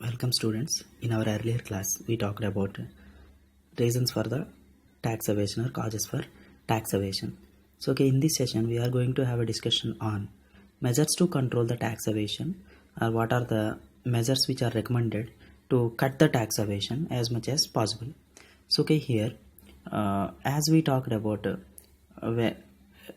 Welcome students. In our earlier class, we talked about reasons for the tax evasion or causes for tax evasion. So in this session, we are going to have a discussion on measures to control the tax evasion, or what are the measures which are recommended to cut the tax evasion as much as possible. So here, as we talked about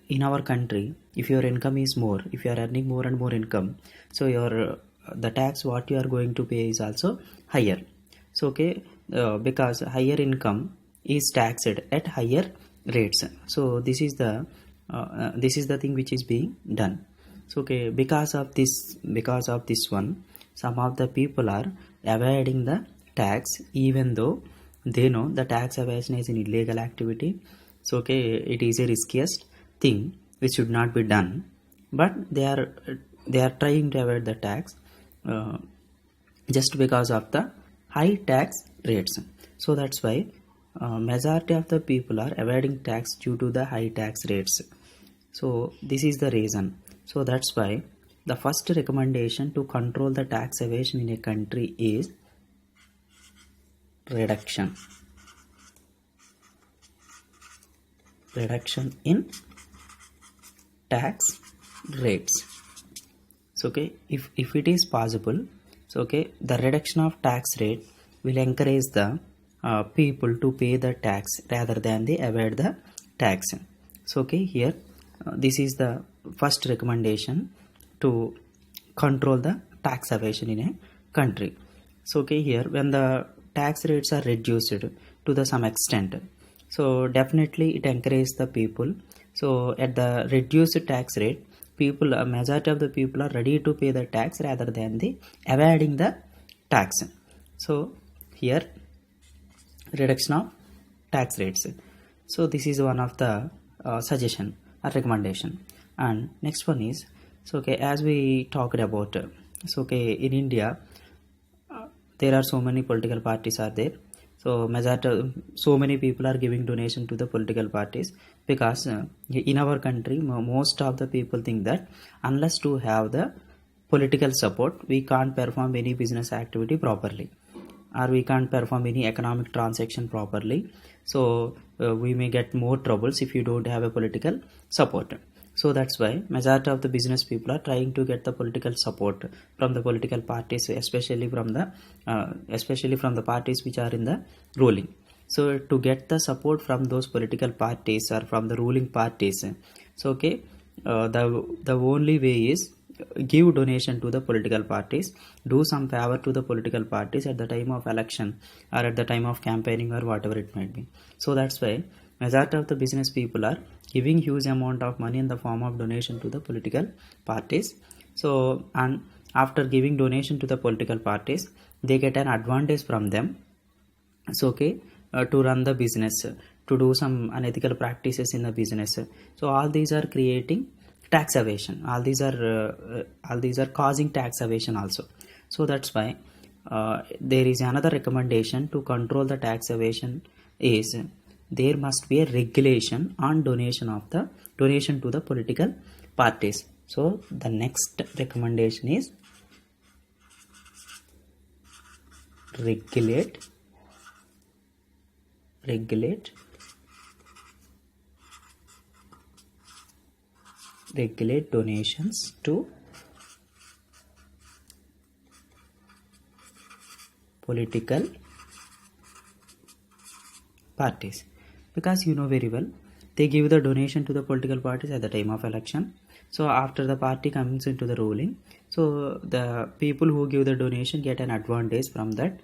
in our country, if your income is more, if you are earning more and more income, so your the tax what you are going to pay is also higher. So because higher income is taxed at higher rates. So this is the thing which is being done. So because of this one, some of the people are avoiding the tax even though they know the tax evasion is an illegal activity. So it is a riskiest thing which should not be done, but they are trying to avoid the tax just because of the high tax rates. So that's why majority of the people are avoiding tax due to the high tax rates. So this is the reason. So that's why the first recommendation to control the tax evasion in a country is reduction in tax rates. So if it is possible, so the reduction of tax rate will encourage the people to pay the tax rather than they avoid the tax. So here this is the first recommendation to control the tax evasion in a country. So here when the tax rates are reduced to the some extent, so definitely it encourages the people. So at the reduced tax rate, people, a majority of the people are ready to pay the tax rather than the avoiding the tax. So here reduction of tax rates. So this is one of the suggestion or recommendation. And next one is, so as we talked about, so in India there are so many political parties are there. So so many people are giving donation to the political parties because in our country most of the people think that unless to have the political support we can't perform any business activity properly, or we can't perform any economic transaction properly. So we may get more troubles if you don't have a political support. So that's why majority of the business people are trying to get the political support from the political parties, especially from the parties which are in the ruling. So to get the support from those political parties or from the ruling parties, so the only way is give donation to the political parties, do some favor to the political parties at the time of election or at the time of campaigning or whatever it might be. So that's why majority of the business people are giving huge amount of money in the form of donation to the political parties. So and after giving donation to the political parties, they get an advantage from them. So to run the business, to do some unethical practices in the business. So all these are creating tax evasion. All these are causing tax evasion also. So that's why there is another recommendation to control the tax evasion is there must be a regulation on donation to the political parties. So the next recommendation is regulate donations to political parties, because you know very well they give the donation to the political parties at the time of election. So after the party comes into the ruling, so the people who give the donation get an advantage from that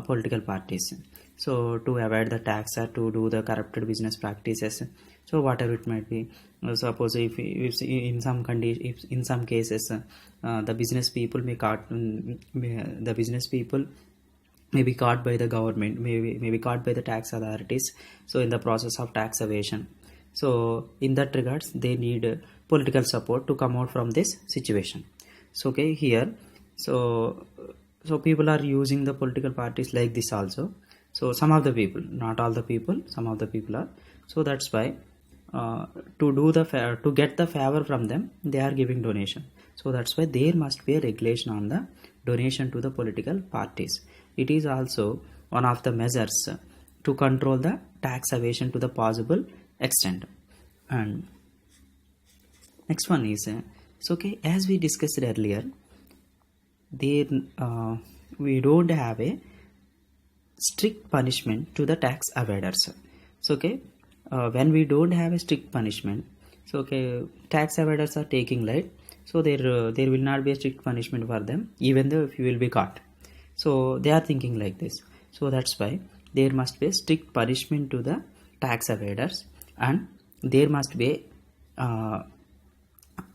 political parties. So to avoid the tax or to do the corrupted business practices, so whatever it might be. Suppose if in some if in some cases the business people may be caught by the government, may be caught by the tax authorities, so in the process of tax evasion. So in that regards they need political support to come out from this situation. So here so people are using the political parties like this also. So some of the people, not all the people, some of the people are. So that's why to get the favor from them, they are giving donation. So that's why there must be a regulation on the donation to the political parties. It is also one of the measures to control the tax evasion to the possible extent. And next one is so okay, as we discussed earlier, there we don't have a strict punishment to the tax evaders. So okay, when we don't have a strict punishment, so okay, tax evaders are taking light, so there will not be a strict punishment for them even though if you will be caught. So they are thinking like this. So that's why there must be a strict punishment to the tax evaders, and there must be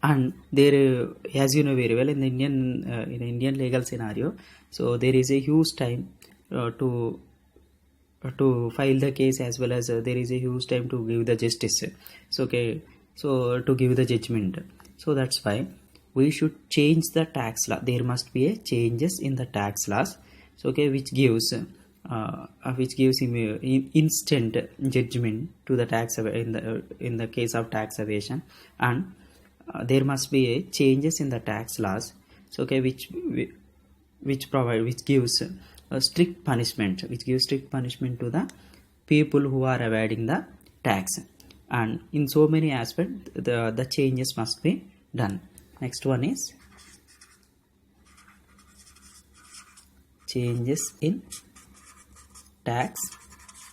and there as you know very well, in the Indian legal scenario, so there is a huge time to file the case, as well as there is a huge time to give the justice. So okay, so to give the judgment. So that's why we should change the tax law. There must be a changes in the tax laws, so okay, which gives instant judgment to the tax in the case of tax evasion. And there must be a changes in the tax laws, so okay, which gives a strict punishment, to the people who are evading the tax. And in so many aspects the changes must be done. Next one is changes in tax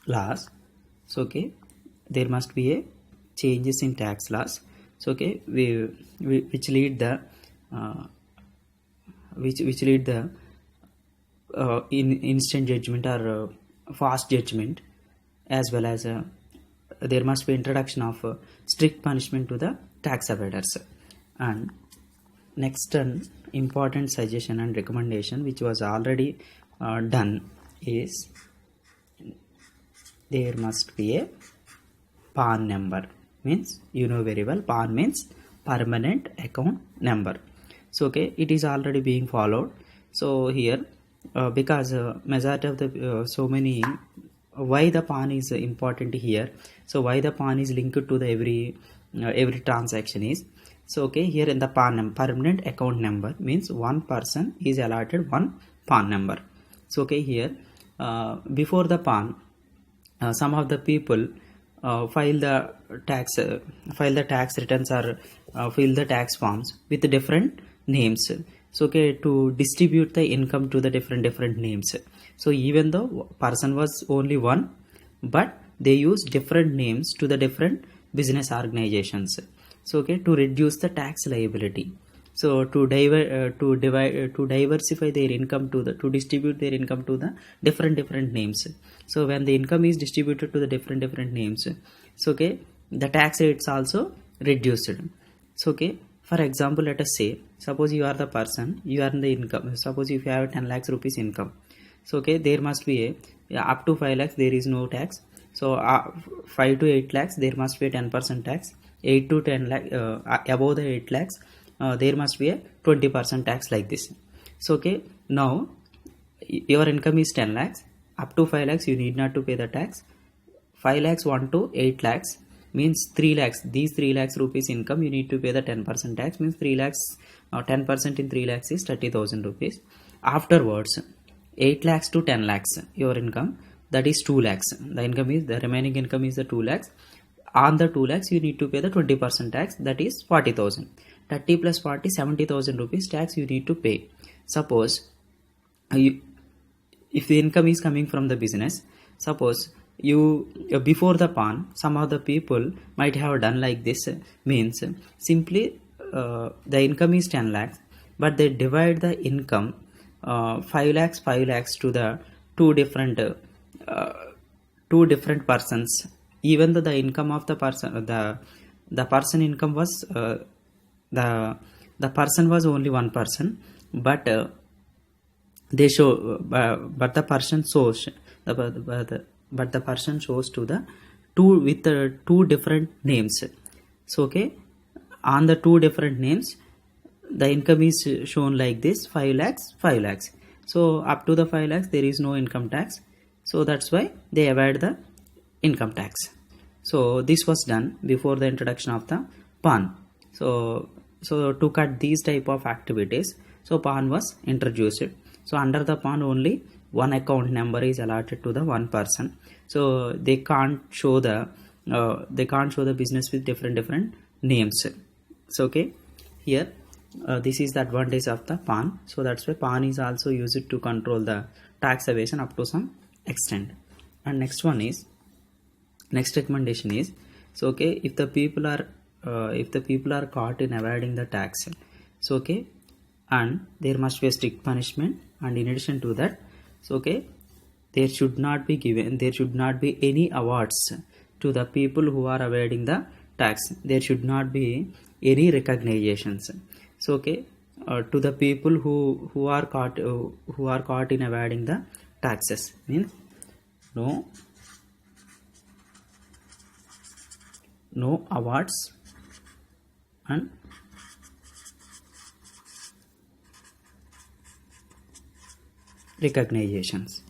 laws. So okay, there must be a changes in tax laws, so okay, which lead the in instant judgment or fast judgment, as well as there must be introduction of strict punishment to the tax evaders. And next important suggestion and recommendation which was already done is there must be a PAN number. Means you know very well, PAN means permanent account number. So okay, it is already being followed. So here because majority of the so many why the PAN is important here, so why the PAN is linked to the every transaction is, so okay, here in the PAN permanent account number means one person is allotted one PAN number. So okay, here before the PAN some of the people file the tax returns or fill the tax forms with different names. So okay, to distribute the income to the different names. So even though person was only one, but they use different names to the different business organizations. So okay, to reduce the tax liability. So to diversify their income to distribute their income to the different names. So when the income is distributed to the different names, so okay, the tax rates also reduced. So okay, for example, let us say, suppose you are the person, you are in the income, suppose if you have 10 lakhs rupees income, so okay, there must be a up to 5 lakhs there is no tax. So 5 to 8 lakhs there must be a 10% tax. 8 to 10 lakh above the 8 lakhs there must be a 20% tax, like this. So okay, now your income is 10 lakhs, up to 5 lakhs you need not to pay the tax. 5 lakhs 1 to 8 lakhs means 3 lakhs, these 3 lakhs rupees income you need to pay the 10% tax, means 3 lakhs 10% in 3 lakhs is 30,000 rupees. Afterwards 8 lakhs to 10 lakhs your income, that is 2 lakhs, the remaining income is the 2 lakhs. On the 2 lakhs you need to pay the 20% tax, that is 40,000. 30 plus 40 70,000 rupees tax you need to pay. Suppose if the income is coming from the business, suppose you before the PAN some of the people might have done like this, means simply the income is 10 lakhs, but they divide the income 5 lakhs to the two different persons, even though the income of the person the person income was the person was only one person, but they show but the person shows but the person shows to the two with the two different names. So okay, on the two different names the income is shown like this, 5 lakhs. So up to the 5 lakhs there is no income tax, so that's why they avoid the income tax. So this was done before the introduction of the PAN. So to cut these type of activities, So PAN was introduced. So under the PAN only one account number is allotted to the one person. So they can't show the business with different names. So okay, here this is the advantage of the PAN. So that's why PAN is also used to control the tax evasion up to some extent. And next recommendation is, so okay, if the people are caught in evading the tax, so okay, and there must be a strict punishment. And in addition to that, so okay, there should not be any awards to the people who are evading the tax. There should not be any recognitions. So okay, to the people who are caught in evading the taxes, means no awards and recognitions.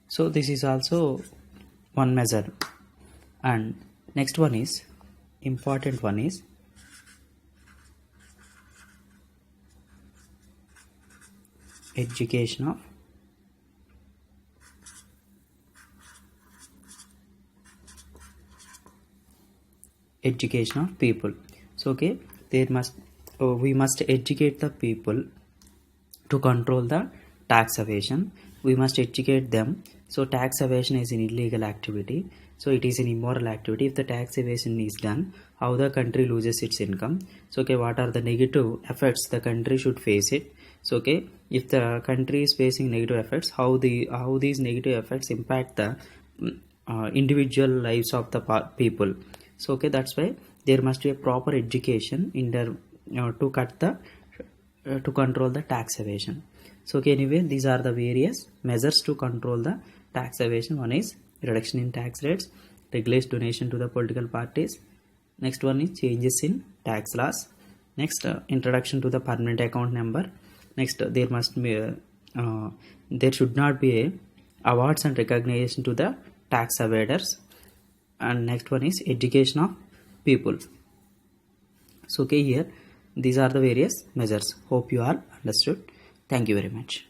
So this is also one measure. And next one is important one is education of people. So okay, we must educate the people to control the tax evasion. We must educate them. So tax evasion is an illegal activity, so it is an immoral activity. If the tax evasion is done, how the country loses its income. So okay, what are the negative effects the country should face it. So okay, if the country is facing negative effects, how these negative effects impact the individual lives of the people. So okay, that's why there must be a proper education in their to control the tax evasion. So okay, anyway, these are the various measures to control the tax evasion. One is reduction in tax rates, regulates donation to the political parties. Next one is changes in tax laws. Next, introduction to the permanent account number. Next, there should not be a awards and recognition to the tax evaders. And next one is education of people. So okay, here these are the various measures. Hope you all understood. Thank you very much.